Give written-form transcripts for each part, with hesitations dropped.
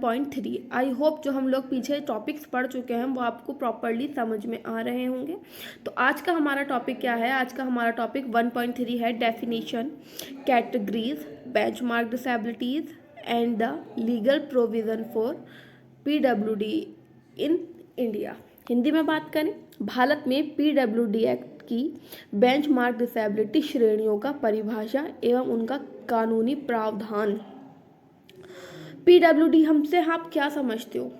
1.3। I hope जो हम लोग पीछे टॉपिक्स पढ़ चुके हैं वो आपको प्रॉपरली समझ में आ रहे होंगे। तो आज का हमारा टॉपिक क्या है? आज का हमारा टॉपिक 1.3 है, definition, categories, benchmark disabilities and the legal provision for PWD in India. Hindi में बात करें, भारत में पीडब्ल्यूडी एक्ट की बेंचमार्क डिसेबिलिटी श्रेणियों का परिभाषा एवं उनका कानूनी प्रावधान। पीडब्ल्यूडी हमसे आप क्या समझते हो?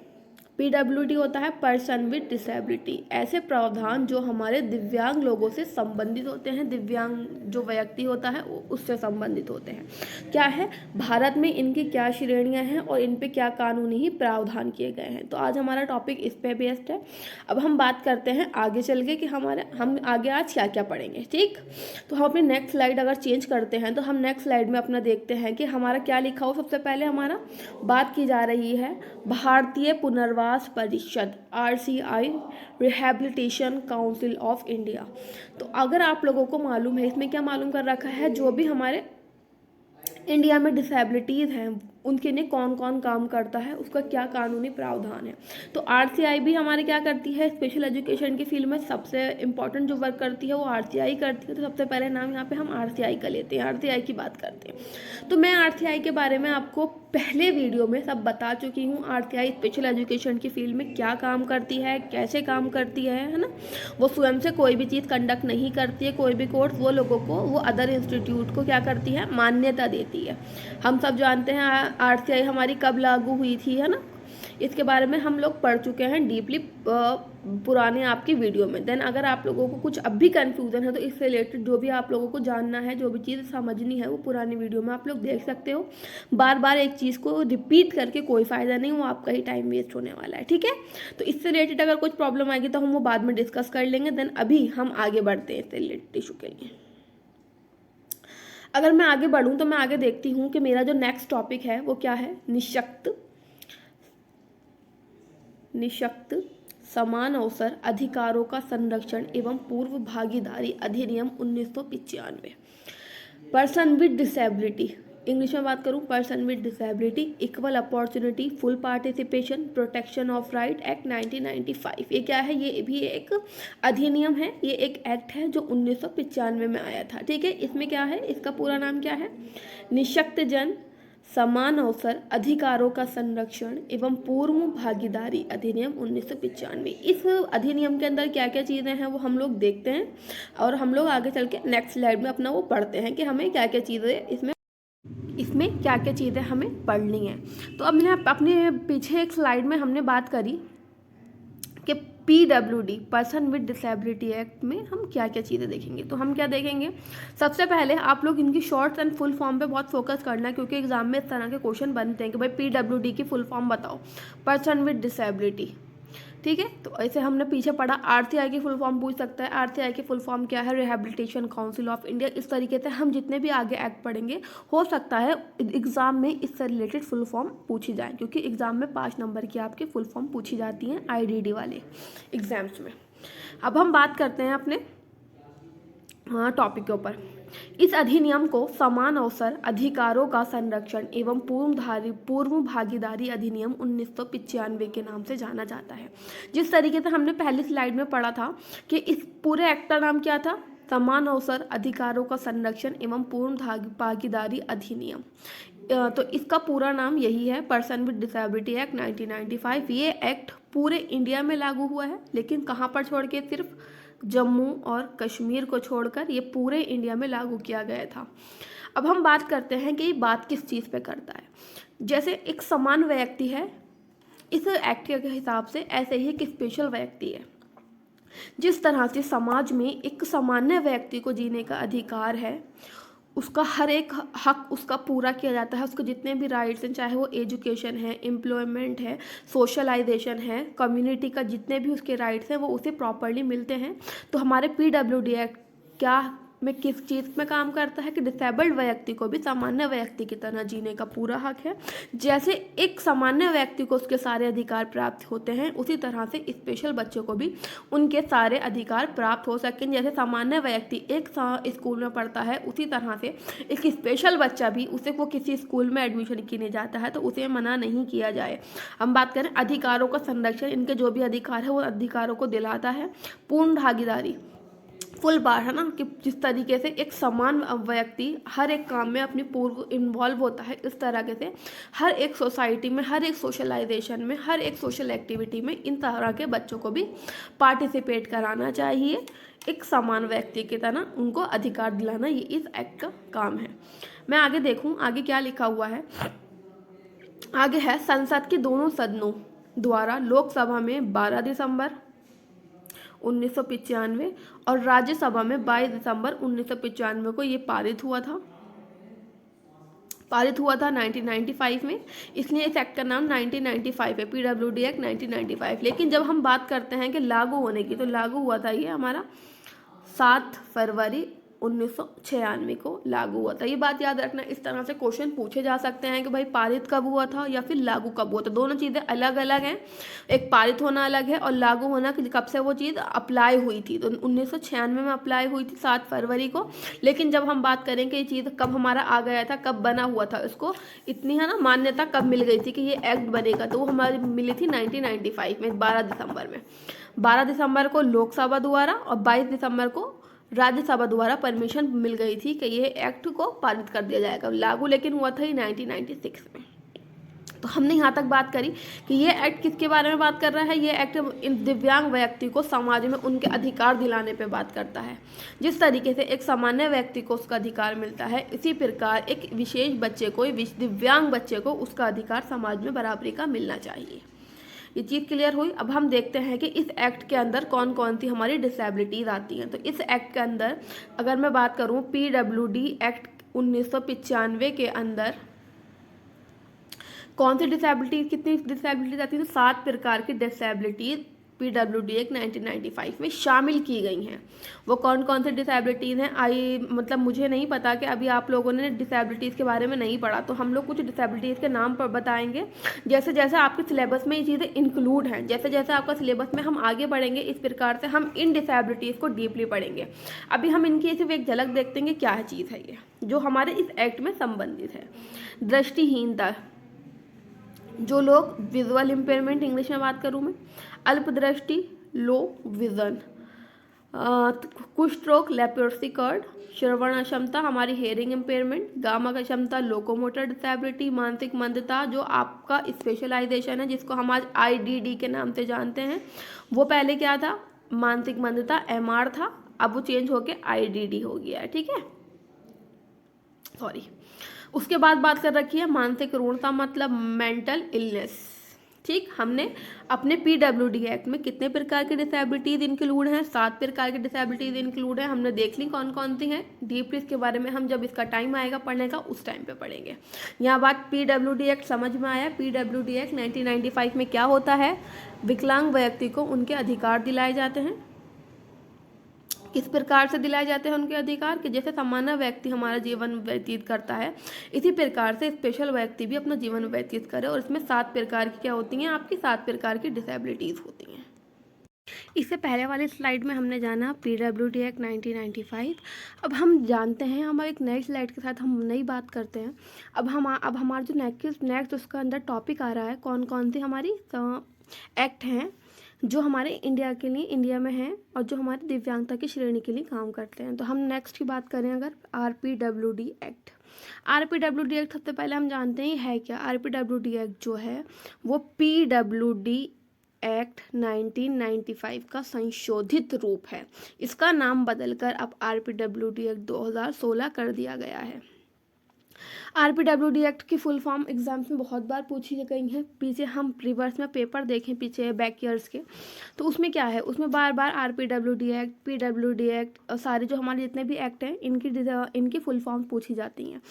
पीडब्ल्यूडी होता है पर्सन विद डिसेबिलिटी, ऐसे प्रावधान जो हमारे दिव्यांग लोगों से संबंधित होते हैं, दिव्यांग जो व्यक्ति होता है उससे संबंधित होते हैं। क्या है भारत में इनकी क्या श्रेणियां हैं और इन पे क्या कानूनी ही प्रावधान किए गए हैं। तो आज हमारा टॉपिक इस पे बेस्ड है। अब हम बात करते हैं आगे चल के कि हम आगे आज क्या क्या पढ़ेंगे। ठीक, तो हम अपनी नेक्स्ट स्लाइड अगर चेंज करते हैं तो हम नेक्स्ट स्लाइड में अपना देखते हैं कि हमारा क्या लिखा हो। सबसे पहले हमारा बात की जा रही है भारतीय पुनर्वास परिषद, RCI, rehabilitation council of India. तो अगर आप लोगों को मालूम है, इसमें क्या मालूम कर रखा है, जो भी हमारे इंडिया में डिसेबिलिटीज़ हैं उनके लिए कौन कौन काम करता है, उसका क्या कानूनी प्रावधान है। तो RCI भी हमारे क्या करती है, स्पेशल एजुकेशन की फील्ड में सबसे इंपॉर्टेंट जो वर्क करती है वो RCI करती है। तो सबसे पहले नाम यहाँ पे हम RCI का लेते हैं, RCI की बात करते हैं। तो मैं RCI के बारे में आपको पहले वीडियो में सब बता चुकी हूँ। RCI स्पेशल एजुकेशन की फील्ड में क्या काम करती है, कैसे काम करती है ना। वो स्वयं से कोई भी चीज़ कंडक्ट नहीं करती है, कोई भी कोर्स, वो लोगों को, वो अदर इंस्टीट्यूट को क्या करती है, मान्यता देती है। हम सब जानते हैं RCI हमारी कब लागू हुई थी, है ना। इसके बारे में हम लोग पढ़ चुके हैं डीपली पुराने आपकी वीडियो में। देन अगर आप लोगों को कुछ अब भी कन्फ्यूजन है तो इससे रिलेटेड जो भी आप लोगों को जानना है, जो भी चीज़ समझनी है, वो पुरानी वीडियो में आप लोग देख सकते हो। बार बार एक चीज़ को रिपीट करके कोई फ़ायदा नहीं, वो आपका ही टाइम वेस्ट होने वाला है। ठीक है, तो इससे रिलेटेड अगर कुछ प्रॉब्लम आएगी तो हम वो बाद में डिस्कस कर लेंगे। देन अभी हम आगे बढ़ते हैं इससे रिलेटेड इशू के लिए। अगर मैं आगे बढ़ूँ तो मैं आगे देखती हूँ कि मेरा जो नेक्स्ट टॉपिक है वो क्या है, निःशक्त समान अवसर अधिकारों का संरक्षण एवं पूर्व भागीदारी अधिनियम 1995। पर्सन विद डिसेबिलिटी, इंग्लिश में बात करूँ, person with disability, equal opportunity, full participation, protection of right act 1995। ये क्या है, ये भी एक अधिनियम है, ये एक एक्ट है जो 1995 में आया था। ठीक है, इसमें क्या है, इसका पूरा नाम क्या है, निःशक्त जन समान अवसर अधिकारों का संरक्षण एवं पूर्व भागीदारी अधिनियम 1995। इस अधिनियम के अंदर क्या क्या चीज़ें हैं वो हम लोग देखते हैं और हम लोग आगे चल के नेक्स्ट स्लाइड में अपना वो पढ़ते हैं कि हमें क्या क्या चीज़ें इसमें क्या क्या चीज़ें हमें पढ़नी है। तो अब मैंने अपने पीछे एक स्लाइड में हमने बात करी कि PWD, person with disability act में हम क्या क्या चीज़ें देखेंगे। तो हम क्या देखेंगे, सबसे पहले आप लोग इनकी शॉर्ट्स एंड फुल फॉर्म पे बहुत फोकस करना है, क्योंकि एग्जाम में इस तरह के क्वेश्चन बनते हैं कि भाई PWD की फुल फॉर्म बताओ, पर्सन विद डिसेबिलिटी। ठीक है, तो ऐसे हमने पीछे पढ़ा। RCI की फुल फॉर्म पूछ सकता है, RCI की फुल फॉर्म क्या है, रिहेबिलिटेशन काउंसिल ऑफ इंडिया। इस तरीके से हम जितने भी आगे एक्ट पढ़ेंगे हो सकता है एग्जाम में इससे रिलेटेड फुल फॉर्म पूछी जाए, क्योंकि एग्जाम में 5 नंबर की आपकी फुल फॉर्म पूछी जाती हैं IDD वाले एग्जाम्स में। अब हम बात करते हैं अपने टॉपिक के ऊपर। इस अधिनियम को समान अवसर अधिकारों का संरक्षण एवं पूर्व भागीदारी अधिनियम 1995 के नाम से जाना जाता है। जिस तरीके से हमने पहली स्लाइड में पढ़ा था कि इस पूरे एक्ट का नाम क्या था, समान अवसर अधिकारों का संरक्षण एवं पूर्व भागीदारी अधिनियम, तो इसका पूरा नाम यही है, पर्सन विद डिसेबिलिटी एक्ट 1995। ये एक्ट पूरे इंडिया में लागू हुआ है, लेकिन कहाँ पर छोड़ के, सिर्फ जम्मू और कश्मीर को छोड़कर ये पूरे इंडिया में लागू किया गया था। अब हम बात करते हैं कि ये बात किस चीज़ पे करता है। जैसे एक समान व्यक्ति है इस एक्ट के हिसाब से, ऐसे ही एक स्पेशल व्यक्ति है। जिस तरह से समाज में एक सामान्य व्यक्ति को जीने का अधिकार है, उसका हर एक हक उसका पूरा किया जाता है, उसके जितने भी राइट्स हैं, चाहे वो एजुकेशन है, एम्प्लॉयमेंट है, सोशलाइजेशन है, कम्युनिटी का जितने भी उसके राइट्स हैं वो उसे प्रॉपरली मिलते हैं। तो हमारे PWD एक्ट क्या में किस चीज़ में काम करता है कि डिसेबल्ड व्यक्ति को भी सामान्य व्यक्ति की तरह जीने का पूरा हक है। जैसे एक सामान्य व्यक्ति को उसके सारे अधिकार प्राप्त होते हैं, उसी तरह से स्पेशल बच्चों को भी उनके सारे अधिकार प्राप्त हो सकें। जैसे सामान्य व्यक्ति एक स्कूल में पढ़ता है, उसी तरह से एक स्पेशल बच्चा भी, उसे वो किसी स्कूल में एडमिशन करने जाता है तो उसे मना नहीं किया जाए। हम बात करें अधिकारों का संरक्षण, इनके जो भी अधिकार है वो अधिकारों को दिलाता है। पूर्ण भागीदारी, फुल पार्ट है ना, कि जिस तरीके से एक समान व्यक्ति हर एक काम में अपनी पूर्व इन्वॉल्व होता है, इस तरह से हर एक सोसाइटी में, हर एक सोशलाइजेशन में, हर एक सोशल एक्टिविटी में इन तरह के बच्चों को भी पार्टिसिपेट कराना चाहिए। एक समान व्यक्ति की तरह उनको अधिकार दिलाना, ये इस एक्ट का काम है। मैं आगे देखूं आगे क्या लिखा हुआ है। आगे है संसद के दोनों सदनों द्वारा लोकसभा में 12 दिसंबर 1995 और राज्यसभा में 22 दिसंबर 1995 को ये पारित हुआ था 1995 में, इसलिए इस एक्ट का नाम 1995 है, पीडब्ल्यूडी एक्ट 1995। लेकिन जब हम बात करते हैं कि लागू होने की, तो लागू हुआ था ये हमारा 7 फरवरी 1996 को लागू हुआ था। ये बात याद रखना, इस तरह से क्वेश्चन पूछे जा सकते हैं कि भाई पारित कब हुआ था या फिर लागू कब हुआ था। दोनों चीज़ें अलग अलग हैं, एक पारित होना अलग है और लागू होना कि कब से वो चीज़ अप्लाई हुई थी। तो 1996 में अप्लाई हुई थी 7 फरवरी को। लेकिन जब हम बात करें कि ये चीज़ कब हमारा आ गया था, कब बना हुआ था, इसको इतनी है ना मान्यता कब मिल गई थी कि ये एक्ट बनेगा, तो वो हमारी मिली थी 1995 में 12 दिसंबर में। 12 दिसंबर को लोकसभा द्वारा और 22 दिसंबर को राज्यसभा द्वारा परमिशन मिल गई थी कि ये एक्ट को पारित कर दिया जाएगा। लागू लेकिन हुआ था 1996 में। तो हमने यहाँ तक बात करी कि ये एक्ट किसके बारे में बात कर रहा है। ये एक्ट दिव्यांग व्यक्ति को समाज में उनके अधिकार दिलाने पे बात करता है। जिस तरीके से एक सामान्य व्यक्ति को उसका अधिकार मिलता है, इसी प्रकार एक विशेष बच्चे को, दिव्यांग बच्चे को उसका अधिकार समाज में बराबरी का मिलना चाहिए। ये चीज़ क्लियर हुई। अब हम देखते हैं कि इस एक्ट के अंदर कौन कौन सी हमारी डिसेबिलिटीज़ आती हैं। तो इस एक्ट के अंदर अगर मैं बात करूँ, पीडब्ल्यूडी एक्ट 1995 के अंदर कौन सी डिसेबिलिटीज़, कितनी डिसेबिलिटीज़ आती है, तो 7 प्रकार की डिसेबिलिटीज़ पीडब्ल्यूडी एक्ट 1995 में शामिल की गई हैं। वो कौन कौन सी डिसेबिलिटीज़ हैं, मतलब मुझे नहीं पता कि अभी आप लोगों ने डिसेबिलिटीज़ के बारे में नहीं पढ़ा, तो हम लोग कुछ डिसेबिलिटीज़ के नाम पर बताएंगे। जैसे जैसे आपके सिलेबस में ये चीज़ें इंक्लूड हैं, जैसे जैसे आपका सिलेबस में हम आगे बढ़ेंगे, इस प्रकार से हम इन डिसेबिलिटीज़ को डीपली पढ़ेंगे। अभी हम इनकी सिर्फ एक झलक देखते हैं क्या है चीज़ है ये जो हमारे इस एक्ट में संबंधित है। दृष्टिहीनता, जो लोग विजुअल इम्पेयरमेंट, इंग्लिश में बात करूँ मैं, अल्पदृष्टि, लो विजन, कुष्ठ रोग, लेप्रोसी कर्ड, श्रवण अक्षमता, हमारी हेयरिंग इम्पेयरमेंट, गामा की क्षमता, लोकोमोटर डिसेबिलिटी, मानसिक मंदता, जो आपका स्पेशलाइजेशन है जिसको हम आज IDD के नाम से जानते हैं। वो पहले क्या था, मानसिक मंदता MR था, अब वो चेंज होके IDD हो गया है, ठीक है, सॉरी। उसके बाद बात कर रखी है मानसिक रूढ़ता, मतलब मेंटल इलनेस। ठीक, हमने अपने पीडब्ल्यूडी एक्ट में कितने प्रकार की डिसेबिलिटीज़ इंक्लूड हैं, 7 प्रकार की डिसेबिलिटीज़ इंक्लूड हैं। हमने देख ली कौन कौन सी हैं। डीपली इसके बारे में हम जब इसका टाइम आएगा पढ़ने का, उस टाइम पे पढ़ेंगे। यहाँ बात पीडब्ल्यूडी एक्ट समझ में आया। पीडब्ल्यूडी एक्ट 1995 में क्या होता है, विकलांग व्यक्ति को उनके अधिकार दिलाए जाते हैं। किस प्रकार से दिलाए जाते हैं उनके अधिकार, कि जैसे सामान्य व्यक्ति हमारा जीवन व्यतीत करता है, इसी प्रकार से स्पेशल व्यक्ति भी अपना जीवन व्यतीत करे। और इसमें 7 प्रकार की क्या होती हैं, आपकी 7 प्रकार की डिसेबिलिटीज़ होती हैं। इससे पहले वाली स्लाइड में हमने जाना पीडब्ल्यूडी एक्ट 1995। अब हम जानते हैं, हम एक नई स्लाइड के साथ हम नई बात करते हैं। अब हमारा जो नेक्स्ट उसका अंदर टॉपिक आ रहा है, कौन कौन सी हमारी एक्ट हैं जो हमारे इंडिया के लिए, इंडिया में हैं और जो हमारी दिव्यांगता की श्रेणी के लिए काम करते हैं। तो हम नेक्स्ट की बात करें अगर, RPWD एक्ट। RPWD एक्ट सबसे पहले हम जानते हैं है क्या। RPWD एक्ट जो है वो PWD एक्ट 1995 का संशोधित रूप है। इसका नाम बदलकर अब RPWD एक्ट 2016 कर दिया गया है। RPWD एक्ट की फुल फॉर्म एग्जाम्स में बहुत बार पूछी गई हैं। पीछे हम रिवर्स में पेपर देखें, पीछे बैक ईयर्स के, तो उसमें क्या है, उसमें बार बार RPWD एक्ट, PWD एक्ट और सारे जो हमारे जितने भी एक्ट हैं इनकी फुल फॉर्म पूछी जाती हैं।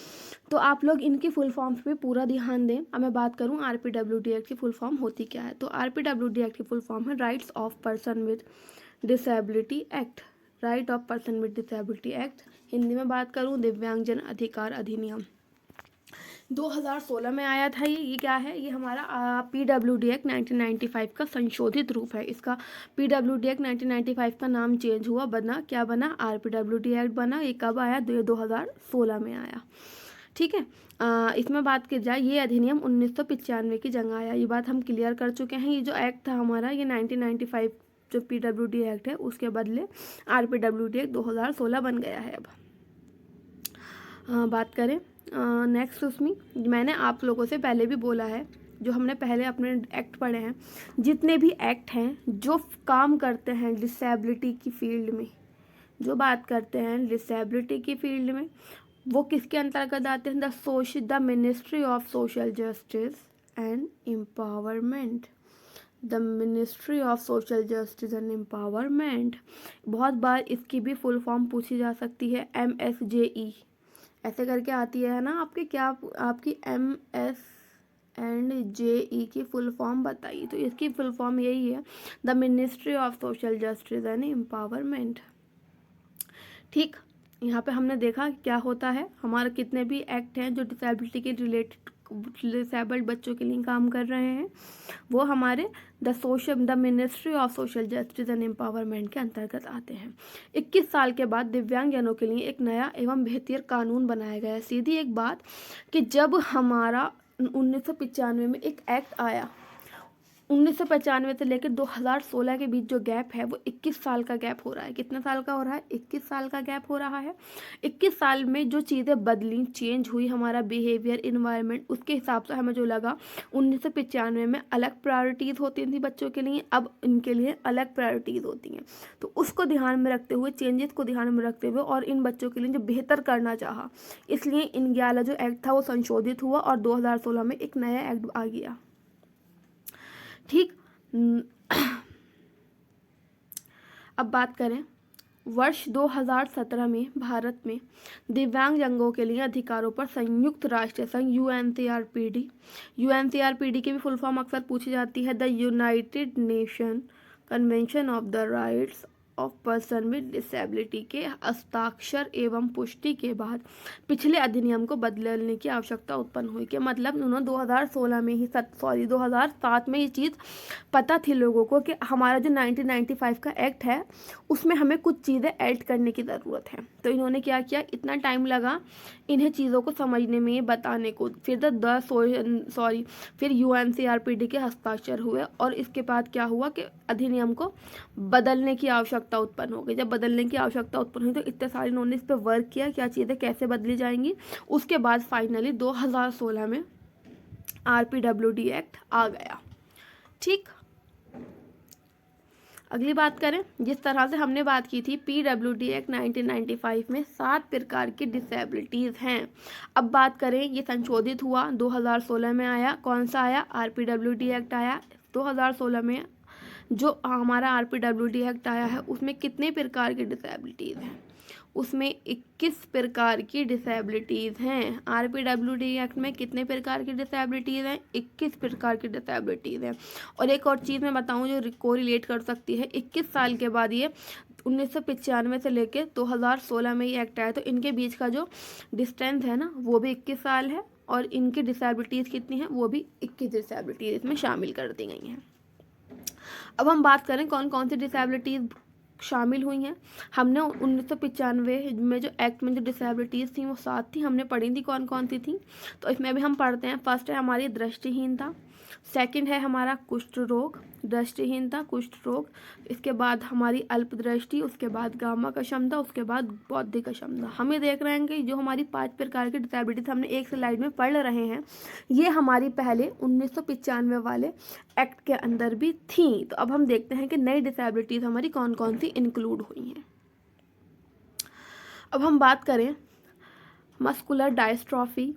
तो आप लोग इनकी फुल फॉर्म्स पे पूरा ध्यान दें। अब मैं बात करूँ RPWD एक्ट की फुल फॉर्म होती क्या है। तो RPWD एक्ट की फुल फॉर्म है rights of person with disability act. Right of person with disability act. Hindi में बात करूँ, दिव्यांगजन अधिकार अधिनियम 2016 में आया था। ये क्या है, ये हमारा PWD एक्ट 1995 का संशोधित रूप है। इसका PWD एक्ट 1995 का नाम चेंज हुआ, बना क्या बना, RPWD एक्ट बना। ये कब आया, 2016 में आया। ठीक है, इसमें बात की जाए, ये अधिनियम 1995 की जगह आया। ये बात हम क्लियर कर चुके हैं। ये जो एक्ट था हमारा, ये 1995 जो PWD एक्ट है उसके बदले RPWD एक्ट 2016 बन गया है। अब बात करें नेक्स्ट, उसमें मैंने आप लोगों से पहले भी बोला है, जो हमने पहले अपने एक्ट पढ़े हैं, जितने भी एक्ट हैं जो काम करते हैं डिसेबिलिटी की फील्ड में, जो बात करते हैं डिसेबिलिटी की फील्ड में, वो किसके अंतर्गत आते हैं, the ministry of social justice and empowerment. The ministry of social justice and empowerment. बहुत बार इसकी भी फुल फॉर्म पूछी जा सकती है, MSJE ऐसे करके आती है ना आपकी, क्या आपकी MSJE की फुल फॉर्म बताइए। तो इसकी फुल फॉर्म यही है, the ministry of social justice and empowerment. ठीक, यहाँ पे हमने देखा क्या होता है, हमारे कितने भी एक्ट हैं जो डिसेबिलिटी के रिलेटेड, डिसेबल्ड बच्चों के लिए काम कर रहे हैं, वो हमारे the ministry of social justice and empowerment के अंतर्गत आते हैं। 21 साल के बाद दिव्यांगजनों के लिए एक नया एवं बेहतर कानून बनाया गया है। सीधी एक बात कि जब हमारा 1995 में एक एक्ट आया, 1995 से लेकर 2016 के बीच जो गैप है वो 21 साल का गैप हो रहा है। कितने साल का हो रहा है, 21 साल का गैप हो रहा है। 21 साल में जो चीज़ें बदली, चेंज हुई, हमारा बिहेवियर, इन्वायरमेंट, उसके हिसाब से हमें जो लगा, 1995 में अलग प्रायोरिटीज़ होती थी बच्चों के लिए, अब इनके लिए अलग प्रायोरिटीज़ होती हैं। तो उसको ध्यान में रखते हुए, चेंजेस को ध्यान में रखते हुए और इन बच्चों के लिए जो बेहतर करना चाहा, इसलिए इन 11 जो एक्ट था वो संशोधित हुआ और 2016 में एक नया एक्ट आ गया। ठीक, अब बात करें, वर्ष 2017 में भारत में दिव्यांगजनों के लिए अधिकारों पर संयुक्त राष्ट्र संघ UNCRPD की भी फुल फॉर्म अक्सर पूछी जाती है, the United nation convention of the rights of person with disability के हस्ताक्षर एवं पुष्टि के बाद पिछले अधिनियम को बदलने की आवश्यकता उत्पन्न हुई। कि मतलब उन्होंने 2016 में ही 2007 में ये चीज़ पता थी लोगों को कि हमारा जो 1995 का एक्ट है उसमें हमें कुछ चीज़ें ऐड करने की ज़रूरत है। तो इन्होंने क्या किया, इतना टाइम लगा इन्हें चीज़ों को समझने में, बताने को, फिर UNCRPD के हस्ताक्षर हुए और इसके बाद क्या हुआ कि अधिनियम को बदलने की आवश्यकता उत्पन्न हो गई। जब बदलने की आवश्यकता उत्पन्न हुई तो इतने सारे इन्होंने इस पर वर्क किया, क्या चीज़ें कैसे बदली जाएंगी। उसके बाद फाइनली 2016 में RPWD एक्ट आ गया। ठीक, अगली बात करें, जिस तरह से हमने बात की थी PWD एक्ट 1995 में 7 प्रकार की डिसेबिलिटीज़ हैं। अब बात करें, ये संशोधित हुआ, 2016 में आया। कौन सा आया, RPWD एक्ट आया 2016 में। जो हमारा RPWD एक्ट आया है उसमें कितने प्रकार की डिसेबिलिटीज़ हैं, उसमें 21 प्रकार की डिसेबिलिटीज़ हैं। RPWD एक्ट में कितने प्रकार की डिसेबिलिटीज़ हैं, 21 प्रकार की डिसेबिलिटीज़ हैं। और एक और चीज़ मैं बताऊं जो को रिलेट कर सकती है, 21 साल के बाद ये 1995 से लेकर 2016 में ये एक्ट आया, तो इनके बीच का जो डिस्टेंस है ना वो भी 21 साल है और इनकी डिसेबिलिटीज़ कितनी हैं, वो भी 21 डिसेबिलिटीज़ इसमें शामिल कर दी गई हैं। अब हम बात करें कौन कौन सी डिसेबिलिटीज़ शामिल हुई हैं। हमने 1995 में जो एक्ट में जो डिसेबिलिटीज़ थी वो 7 थी, हमने पढ़ी थी कौन कौन सी थी। तो इसमें भी हम पढ़ते हैं। फर्स्ट है हमारी दृष्टिहीनता, सेकंड है हमारा कुष्ठ रोग, दृष्टिहीनता, कुष्ठ रोग, इसके बाद हमारी अल्प दृष्टि, उसके बाद गामा क्षमता, उसके बाद बौद्धिक क्षमता। हम ये देख रहे हैं कि जो हमारी 5 प्रकार की डिसेबिलिटीज हमने एक स्लाइड में पढ़ रहे हैं, ये हमारी पहले 1995 वाले एक्ट के अंदर भी थी। तो अब हम देखते हैं कि नई डिसेबिलिटीज हमारी कौन कौन सी इंक्लूड हुई हैं। अब हम बात करें मस्कुलर डायस्ट्रॉफी,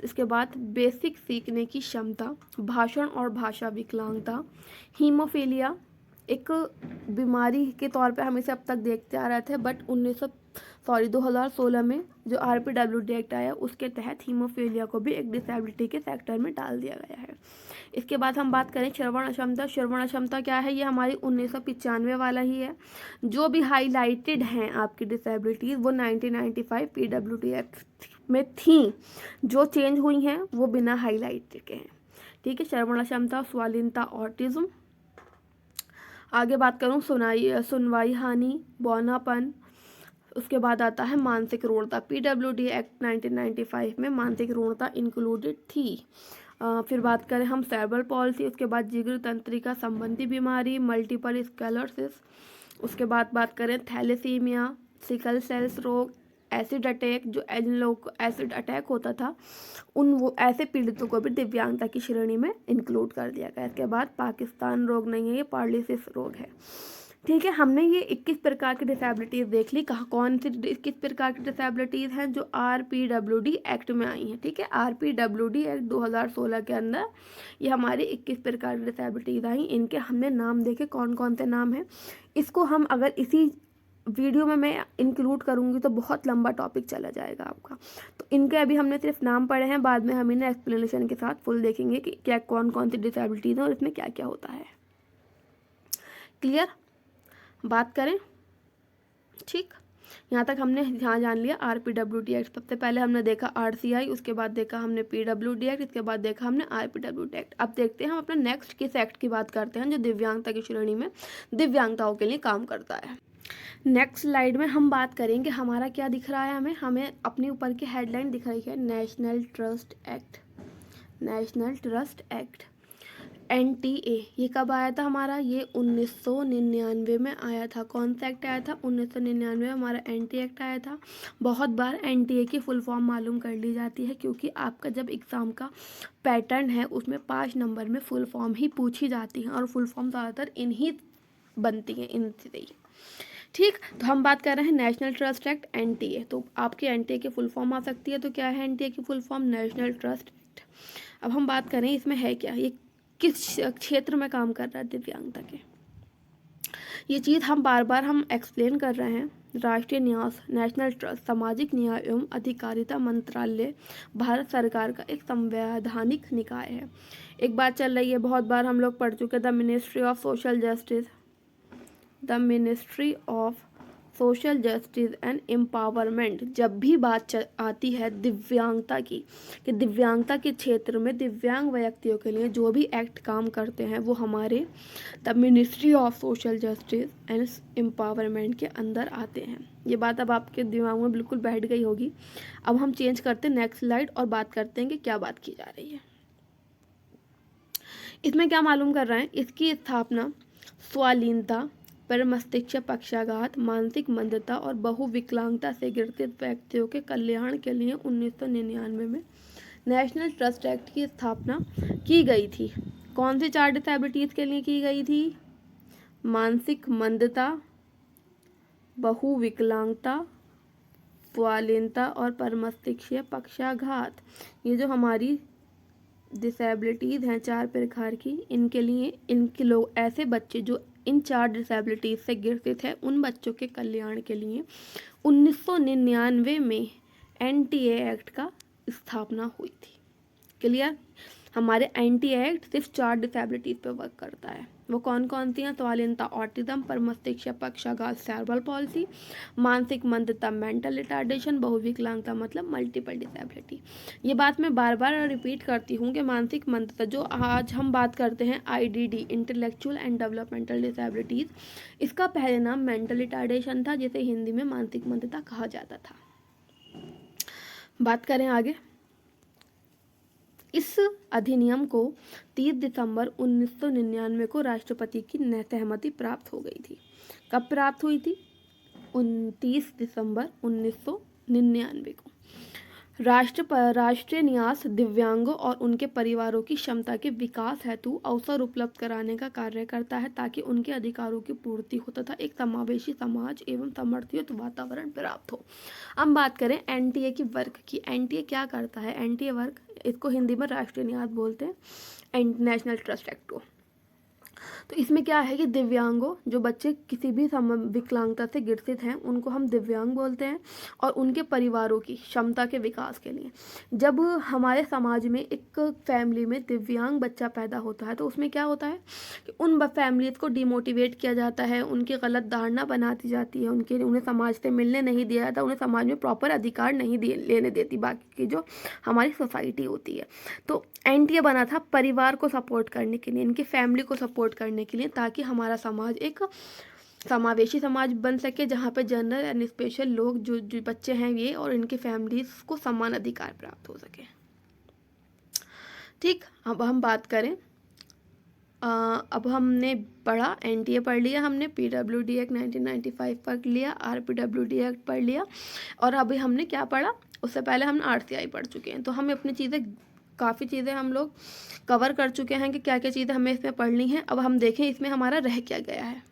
इसके बाद बेसिक सीखने की क्षमता, भाषण और भाषा विकलांगता, हीमोफीलिया एक बीमारी के तौर पे हम इसे अब तक देखते आ रहे थे, बट 2016 में जो RPWD एक्ट आया उसके तहत हीमोफीलिया को भी एक डिसेबिलिटी के सेक्टर में डाल दिया गया है। इसके बाद हम बात करें श्रवण अक्षमता। श्रवण अक्षमता क्या है? ये हमारी 1995 वाला ही है। जो भी हाईलाइटेड हैं आपकी डिसेबिलिटीज़ वो 1995 PWD एक्ट में थी, जो चेंज हुई हैं वो बिना हाईलाइटेड के हैं। ठीक है, श्रवण अक्षमता, स्वालीनता, ऑटिज्म। आगे बात करूँ सुनवाई हानि, बौनापन। उसके बाद आता है मानसिक रूढ़ता। PWD एक्ट 1995 में मानसिक रूढ़ता इंक्लूडेड थी। फिर बात करें हम सेरेब्रल पॉलिसी, उसके बाद जिगर तंत्रिका संबंधी बीमारी, मल्टीपल स्क्लेरोसिस। उसके बाद बात करें थैलेसीमिया, सिकल सेल्स रोग, एसिड अटैक, जो जिन लोगों को एसिड अटैक होता था उन वो ऐसे पीड़ितों को भी दिव्यांगता की श्रेणी में इंक्लूड कर दिया गया। इसके बाद पाकिस्तान रोग नहीं है, ये पार्लिसिस रोग है। ठीक है, हमने ये 21 प्रकार की डिसेबिलिटीज़ देख ली। कहाँ कौन सी 21 प्रकार की डिसेबिलिटीज़ हैं? जो RPWD एक्ट में आई हैं। ठीक है, RPWD एक्ट 2016 के अंदर ये हमारी 21 प्रकार की डिसेबिलिटीज़ आई। इनके हमने नाम देखे, कौन कौन से नाम हैं। इसको हम अगर इसी वीडियो में मैं इंक्लूड करूँगी तो बहुत लंबा टॉपिक चला जाएगा आपका। तो इनके अभी हमने सिर्फ नाम पढ़े हैं, बाद में हम इन्हें एक्सप्लेनेशन के साथ फुल देखेंगे कि क्या कौन कौन सी डिसेबिलिटीज़ हैं और इसमें क्या क्या होता है। क्लियर? बात करें, ठीक, यहाँ तक हमने यहाँ जान लिया RPWD एक्ट। सबसे पहले हमने देखा RCI, उसके बाद देखा हमने PWD एक्ट, इसके बाद देखा हमने RPWD एक्ट। अब देखते हैं हम अपने नेक्स्ट किस एक्ट की बात करते हैं जो दिव्यांगता की श्रेणी में दिव्यांगताओं के लिए काम करता है। नेक्स्ट स्लाइड में हम बात करेंगे हमारा क्या दिख रहा है, हमें अपने ऊपर की हेडलाइन दिख रही है national trust act. National trust act NTA ये कब आया था हमारा? ये 1999 में आया था। कौन सा एक्ट आया था? 1999 में हमारा NTA एक्ट आया था। बहुत बार NTA की फुल फॉर्म मालूम कर ली जाती है क्योंकि आपका जब एग्ज़ाम का पैटर्न है उसमें 5 नंबर में फुल फॉर्म ही पूछी जाती हैं और फुल फॉर्म ज़्यादातर इन्हीं बनती हैं, इनसे ही। ठीक, तो हम बात कर रहे हैं नेशनल ट्रस्ट एक्ट NTA। तो आपकी NTA की फुल फॉर्म आ सकती है, तो क्या है NTA की full form? National trust act. अब हम बात करें इसमें है क्या, ये किस क्षेत्र में काम कर रहा है दिव्यांगता के, ये चीज़ हम बार बार एक्सप्लेन कर रहे हैं। राष्ट्रीय न्यास, नेशनल ट्रस्ट सामाजिक न्याय एवं अधिकारिता मंत्रालय भारत सरकार का एक संवैधानिक निकाय है। एक बात चल रही है, बहुत बार हम लोग पढ़ चुके, the ministry of social justice. The ministry of social justice and empowerment. जब भी बात आती है दिव्यांगता की, कि दिव्यांगता के क्षेत्र में दिव्यांग व्यक्तियों के लिए जो भी एक्ट काम करते हैं वो हमारे the ministry of social justice and empowerment के अंदर आते हैं। ये बात अब आपके दिमाग में बिल्कुल बैठ गई होगी। अब हम चेंज करते हैं नेक्स्ट स्लाइड और बात करते हैं कि क्या बात की जा रही है। इसमें क्या मालूम कर रहे हैं? इसकी स्थापना स्वालीनता, पर मस्तिष्क पक्षाघात, मानसिक मंदता और बहुविकलांगता से ग्रसित व्यक्तियों के कल्याण के लिए 1999 में नेशनल ट्रस्ट एक्ट की स्थापना की गई थी। कौन सी 4 डिसेबिलिटीज़ के लिए की गई थी? मानसिक मंदता, बहुविकलांगता, स्वालीनता और परमस्तिष्कीय पक्षाघात। ये जो हमारी डिसेबिलिटीज़ हैं 4 प्रकार की, इनके लिए इनके लोग ऐसे बच्चे जो इन 4 डिसेबिलिटीज़ से ग्रसित है उन बच्चों के कल्याण के लिए 1999 में NTA एक्ट का स्थापना हुई थी। क्लियर? हमारे NTA एक्ट सिर्फ 4 डिसेबिलिटीज़ पे वर्क करता है। वो कौन कौन सी हैं? स्वालीनता ऑटिज्म, परमस्तिष्क पक्षाघात सेरेब्रल पॉलिसी, मानसिक मंदता मेंटल रिटार्डेशन, बहुविकलांगता मतलब मल्टीपल डिसेबिलिटी। ये बात मैं बार बार रिपीट करती हूँ कि मानसिक मंदता जो आज हम बात करते हैं IDD intellectual and developmental disabilities, इसका पहले नाम मेंटल रिटार्डेशन था जिसे हिंदी में मानसिक मंदता कहा जाता था। बात करें आगे, इस अधिनियम को 30 दिसंबर 1999 को राष्ट्रपति की सहमति प्राप्त हो गई थी। कब प्राप्त हुई थी? 29 दिसंबर 1999 को। राष्ट्रीय न्यास दिव्यांगों और उनके परिवारों की क्षमता के विकास हेतु अवसर उपलब्ध कराने का कार्य करता है ताकि उनके अधिकारों की पूर्ति हो तथा एक समावेशी समाज एवं समर्थित वातावरण प्राप्त हो। हम बात करें NTA की वर्क की। NTA क्या करता है? NTA वर्क, इसको हिंदी में राष्ट्रीय न्यास बोलते हैं, नेशनल ट्रस्ट एक्ट को। तो इसमें क्या है कि दिव्यांगों, जो बच्चे किसी भी विकलांगता से ग्रसित हैं, उनको हम दिव्यांग बोलते हैं, और उनके परिवारों की क्षमता के विकास के लिए। जब हमारे समाज में एक फैमिली में दिव्यांग बच्चा पैदा होता है तो उसमें क्या होता है कि उन फैमिलीज को डिमोटिवेट किया जाता है, उनकी गलत धारणा बना दी जाती है, उन्हें समाज से मिलने नहीं दिया जाता, उन्हें समाज में प्रॉपर अधिकार नहीं लेने देती बाकी की जो हमारी सोसाइटी होती है। तो एनटीए बना था परिवार को सपोर्ट करने के लिए, इनकी फैमिली को सपोर्ट करने के लिए, ताकि हमारा समाज एक समावेशी समाज बन सके, जहाँ पे जनरल एंड स्पेशल लोग, जो बच्चे हैं ये और इनकी फैमिलीज को समान अधिकार प्राप्त हो सके। ठीक, अब हम बात करें, अब हमने पढ़ा, एनटीए पढ़ लिया हमने, पीडब्ल्यूडी एक्ट 1995 पढ़ लिया, आरपीडब्ल्यूडी एक्ट पढ़ लिया, और अभी हमने क्या पढ़ा, उससे पहले हम आरसीआई पढ़ चुके हैं। तो हम अपनी चीज़ें, काफ़ी चीज़ें हम लोग कवर कर चुके हैं कि क्या क्या चीज़ें हमें इसमें पढ़नी है। अब हम देखें इसमें हमारा रह क्या गया है।